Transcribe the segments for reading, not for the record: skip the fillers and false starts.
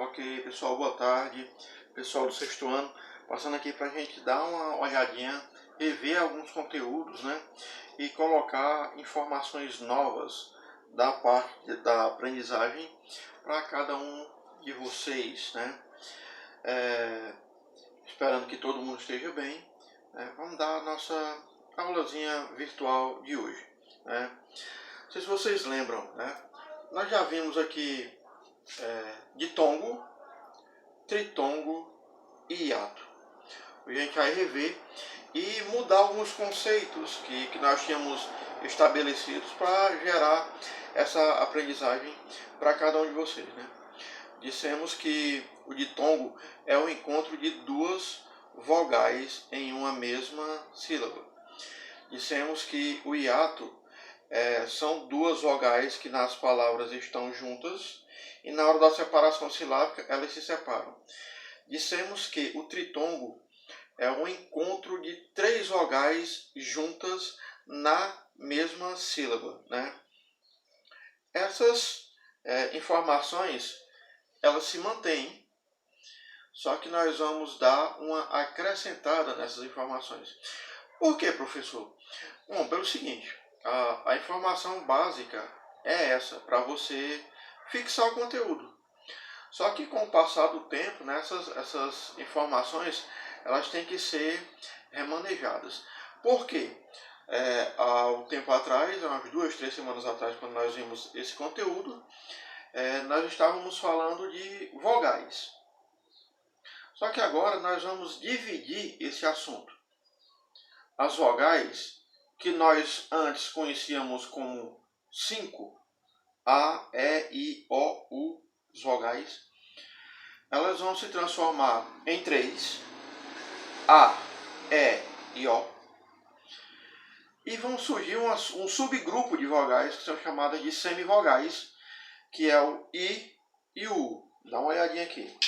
Ok, pessoal, boa tarde. Pessoal do sexto ano, passando aqui para a gente dar uma olhadinha, rever alguns conteúdos, né? E colocar informações novas da parte da aprendizagem para cada um de vocês, né? Esperando que todo mundo esteja bem, né? Vamos dar a nossa aulazinha virtual de hoje, né? Não sei se vocês lembram, né? Nós já vimos aqui ditongo, tritongo e hiato. A gente vai rever e mudar alguns conceitos que nós tínhamos estabelecidos para gerar essa aprendizagem para cada um de vocês, né? Dissemos que o ditongo é o encontro de duas vogais em uma mesma sílaba. Dissemos que o hiato são duas vogais que nas palavras estão juntas e na hora da separação silábica elas se separam. Dissemos que o tritongo é um encontro de três vogais juntas na mesma sílaba, né? Essas informações elas se mantêm, só que nós vamos dar uma acrescentada nessas informações. Por quê, professor? Bom, pelo seguinte, a informação básica é essa, para você fixar o conteúdo. Só que com o passar do tempo, né, essas informações elas têm que ser remanejadas. Por quê? Há um tempo atrás, há umas 2, 3 semanas atrás, quando nós vimos esse conteúdo, nós estávamos falando de vogais. Só que agora nós vamos dividir esse assunto. As vogais, que nós antes conhecíamos como 5, A, E, I, O, U, as vogais, elas vão se transformar em 3, A, E e O, e vão surgir um subgrupo de vogais que são chamadas de semivogais, que é o I e o U. Dá uma olhadinha aqui.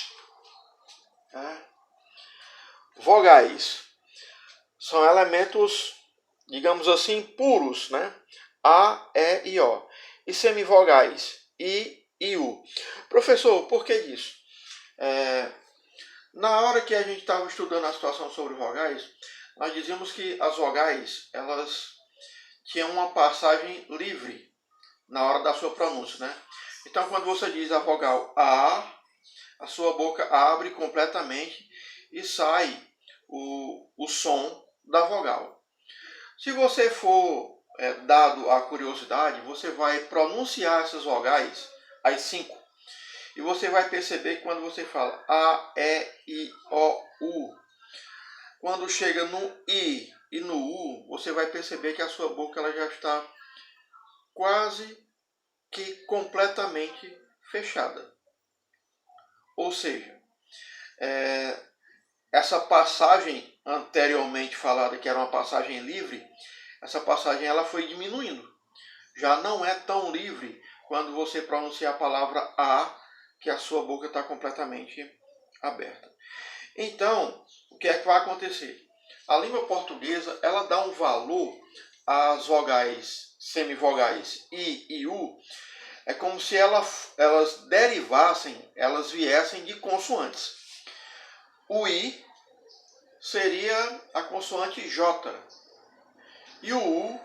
Vogais são elementos, digamos assim, puros, né? A, E e O. E semivogais, I e U. Professor, por que disso? Na hora que a gente estava estudando a situação sobre vogais, nós dizíamos que as vogais elas tinham uma passagem livre na hora da sua pronúncia, né? Então, quando você diz a vogal a sua boca abre completamente e sai o som da vogal. Se você for dado a curiosidade, você vai pronunciar essas vogais, as 5, e você vai perceber que quando você fala A, E, I, O, U, quando chega no I e no U, você vai perceber que a sua boca ela já está quase que completamente fechada. Ou seja, essa passagem anteriormente falada, que era uma passagem livre, essa passagem ela foi diminuindo. Já não é tão livre quando você pronuncia a palavra A, que a sua boca está completamente aberta. Então, o que é que vai acontecer? A língua portuguesa ela dá um valor às vogais, semivogais I e U, é como se elas derivassem, elas viessem de consoantes. O I seria a consoante J e o U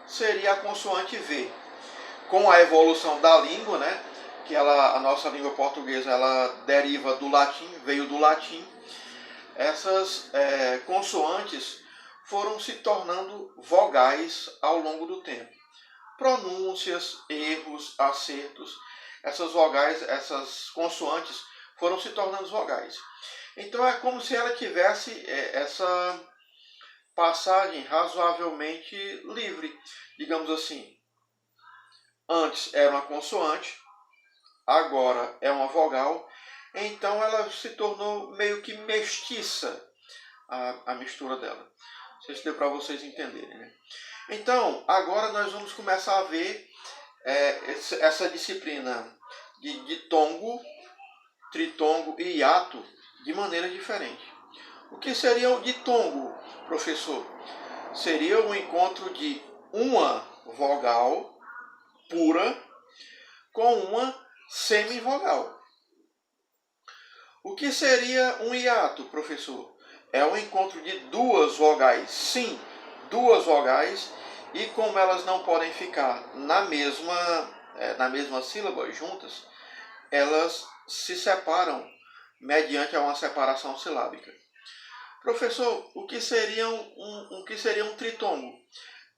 seria a consoante V. Com a evolução da língua, né, que a nossa língua portuguesa ela deriva do latim, veio do latim, essas consoantes foram se tornando vogais ao longo do tempo. Pronúncias, erros, acertos, essas vogais, essas consoantes foram se tornando vogais. Então é como se ela tivesse essa passagem razoavelmente livre, digamos assim. Antes era uma consoante, agora é uma vogal, então ela se tornou meio que mestiça a mistura dela. Não sei se deu para vocês entenderem, né? Então, agora nós vamos começar a ver essa disciplina de ditongo, tritongo e hiato de maneira diferente. O que seria o ditongo, professor? Seria um encontro de uma vogal pura com uma semivogal. O que seria um hiato, professor? É o encontro de duas vogais. Sim, duas vogais. E como elas não podem ficar na mesma sílaba juntas, elas se separam mediante uma separação silábica. Professor, o que seria um tritongo?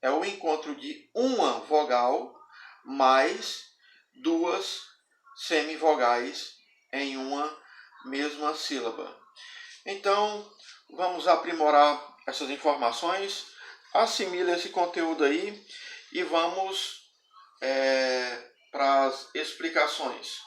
É o encontro de uma vogal mais duas semivogais em uma mesma sílaba. Então, vamos aprimorar essas informações, assimile esse conteúdo aí e vamos para as explicações.